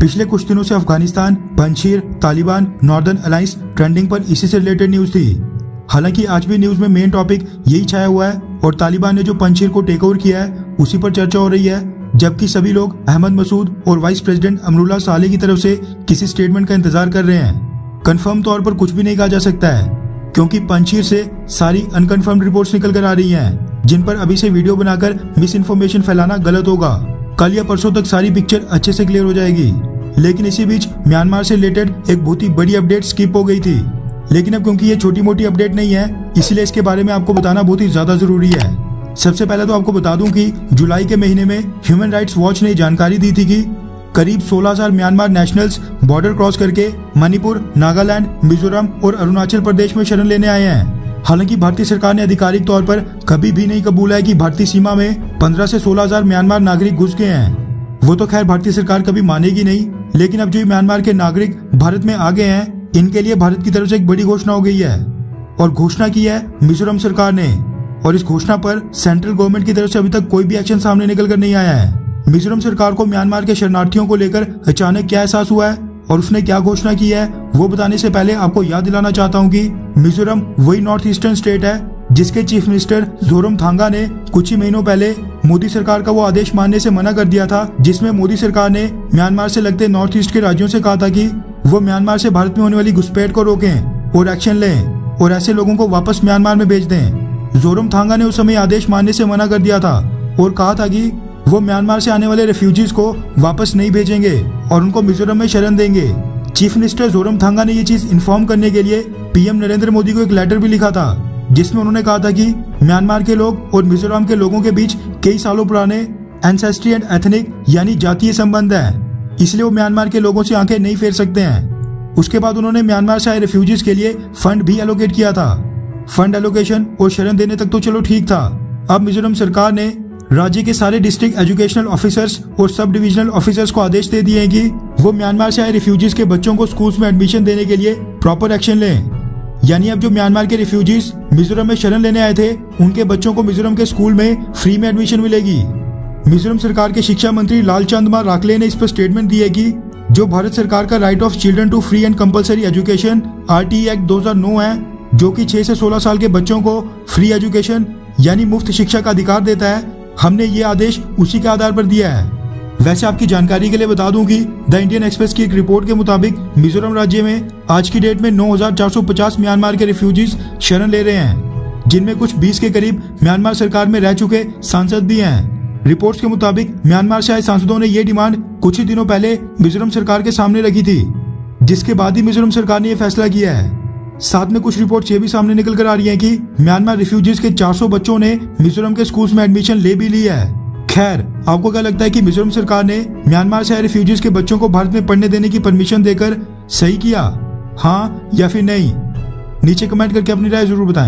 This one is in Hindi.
पिछले कुछ दिनों से Afghanistan, Panjshir, Taliban, northern alliance trending पर इसी से रिलेटेड न्यूज थी। हालांकि आज भी न्यूज में मेन टॉपिक यही छाया हुआ है और तालिबान ने जो पंजशीर को टेक ओवर किया है उसी पर चर्चा हो रही है, जबकि सभी लोग अहमद मसूद और वाइस प्रेसिडेंट अमरुल्लाह सालेह की तरफ से किसी स्टेटमेंट का इंतजार कर रहे हैं। कंफर्म तौर पर कुछ भी नहीं कहा जा सकता है क्योंकि पंजशीर से सारी अनकंफर्म्ड रिपोर्ट्स निकल कर आ रही हैं, जिन पर अभी से वीडियो बनाकर मिस इन्फॉर्मेशन फैलाना गलत होगा। कल या परसों तक सारी पिक्चर अच्छे से क्लियर हो जाएगी। लेकिन इसी बीच म्यांमार से रिलेटेड एक बहुत ही बड़ी अपडेट स्किप हो गई थी, लेकिन अब क्योंकि ये छोटी मोटी अपडेट नहीं है इसलिए इसके बारे में आपको बताना बहुत ही ज्यादा जरूरी है। सबसे पहले तो आपको बता दूं कि जुलाई के महीने में ह्यूमन राइट्स वॉच ने जानकारी दी थी कि करीब 16,000 म्यांमार नेशनल्स बॉर्डर क्रॉस करके मणिपुर, नागालैंड, मिजोरम और अरुणाचल प्रदेश में शरण लेने आए हैं। हालांकि भारतीय सरकार ने आधिकारिक तौर पर कभी भी नहीं कबूला है कि भारतीय सीमा में 15 से 16,000 म्यांमार नागरिक घुस गए हैं। वो तो खैर भारतीय सरकार कभी मानेगी नहीं, लेकिन अब जो म्यांमार के नागरिक भारत में आ गए हैं इनके लिए भारत की तरफ से एक बड़ी घोषणा हो गई है और घोषणा की है मिजोरम सरकार ने। और इस घोषणा पर सेंट्रल गवर्नमेंट की तरफ से अभी तक कोई भी एक्शन सामने निकल कर नहीं आया है। मिजोरम सरकार को म्यांमार के शरणार्थियों को लेकर अचानक क्या एहसास हुआ है और उसने क्या घोषणा की है वो बताने से पहले आपको याद दिलाना चाहता हूँ कि मिजोरम वही नॉर्थ ईस्टर्न स्टेट है जिसके चीफ मिनिस्टर जोरमथांगा ने कुछ ही महीनों पहले मोदी सरकार का वो आदेश मानने से मना कर दिया था, जिसमें मोदी सरकार ने म्यांमार से लगते नॉर्थ ईस्ट के राज्यों से कहा था कि वो म्यांमार से भारत में होने वाली घुसपैठ को रोकें और एक्शन लें और ऐसे लोगों को वापस म्यांमार में भेज दें। जोरमथांगा ने उस समय आदेश मानने से मना कर दिया था और कहा था कि वो म्यांमार से आने वाले रेफ्यूजीज को वापस नहीं भेजेंगे और उनको मिजोरम में शरण देंगे। चीफ मिनिस्टर जोरमथांगा ने ये चीज इन्फॉर्म करने के लिए पीएम नरेंद्र मोदी को एक लेटर भी लिखा था, जिसमें उन्होंने कहा था कि म्यांमार के लोग और मिजोरम के लोगों के बीच कई सालों पुराने एंसेस्ट्री एंड एथनिक यानी जातीय संबंध है, इसलिए वो म्यांमार के लोगों से आंखें नहीं फेर सकते हैं। उसके बाद उन्होंने म्यांमार से आए रेफ्यूजीज के लिए फंड भी एलोकेट किया था। फंड एलोकेशन और शरण देने तक तो चलो ठीक था। अब मिजोरम सरकार ने राज्य के सारे डिस्ट्रिक्ट एजुकेशनल ऑफिसर्स और सब डिविजनल ऑफिसर्स को आदेश दे दिए हैं कि वो म्यांमार से आए रिफ्यूजीज के बच्चों को स्कूल्स में एडमिशन देने के लिए प्रॉपर एक्शन लें। यानी अब जो म्यांमार के रिफ्यूजीज मिजोरम में शरण लेने आए थे उनके बच्चों को मिजोरम के स्कूल में फ्री में एडमिशन मिलेगी। मिजोरम सरकार के शिक्षा मंत्री लालचंद राखले ने इस पर स्टेटमेंट दी है कि जो भारत सरकार का right of children to free and compulsory education RTE act 2009 है, जो कि 6 से 16 साल के बच्चों को फ्री एजुकेशन यानी मुफ्त शिक्षा का अधिकार देता है, हमने ये आदेश उसी के आधार पर दिया है। वैसे आपकी जानकारी के लिए बता दूं कि द इंडियन एक्सप्रेस की एक रिपोर्ट के मुताबिक मिजोरम राज्य में आज की डेट में 9,450 म्यांमार के रिफ्यूजीज शरण ले रहे हैं, जिनमें कुछ 20 के करीब म्यांमार सरकार में रह चुके सांसद भी हैं। रिपोर्ट्स के मुताबिक म्यांमार से आए सांसदों ने ये डिमांड कुछ ही दिनों पहले मिजोरम सरकार के सामने रखी थी, जिसके बाद ही मिजोरम सरकार ने यह फैसला किया है। साथ में कुछ रिपोर्ट्स ये भी सामने निकल कर आ रही हैं कि म्यांमार रिफ्यूजीज के 400 बच्चों ने मिजोरम के स्कूल्स में एडमिशन ले भी ली है। खैर, आपको क्या लगता है कि मिजोरम सरकार ने म्यांमार से आए रिफ्यूजीज के बच्चों को भारत में पढ़ने देने की परमिशन देकर सही किया, हाँ या फिर नहीं? नीचे कमेंट करके अपनी राय जरूर बताएं।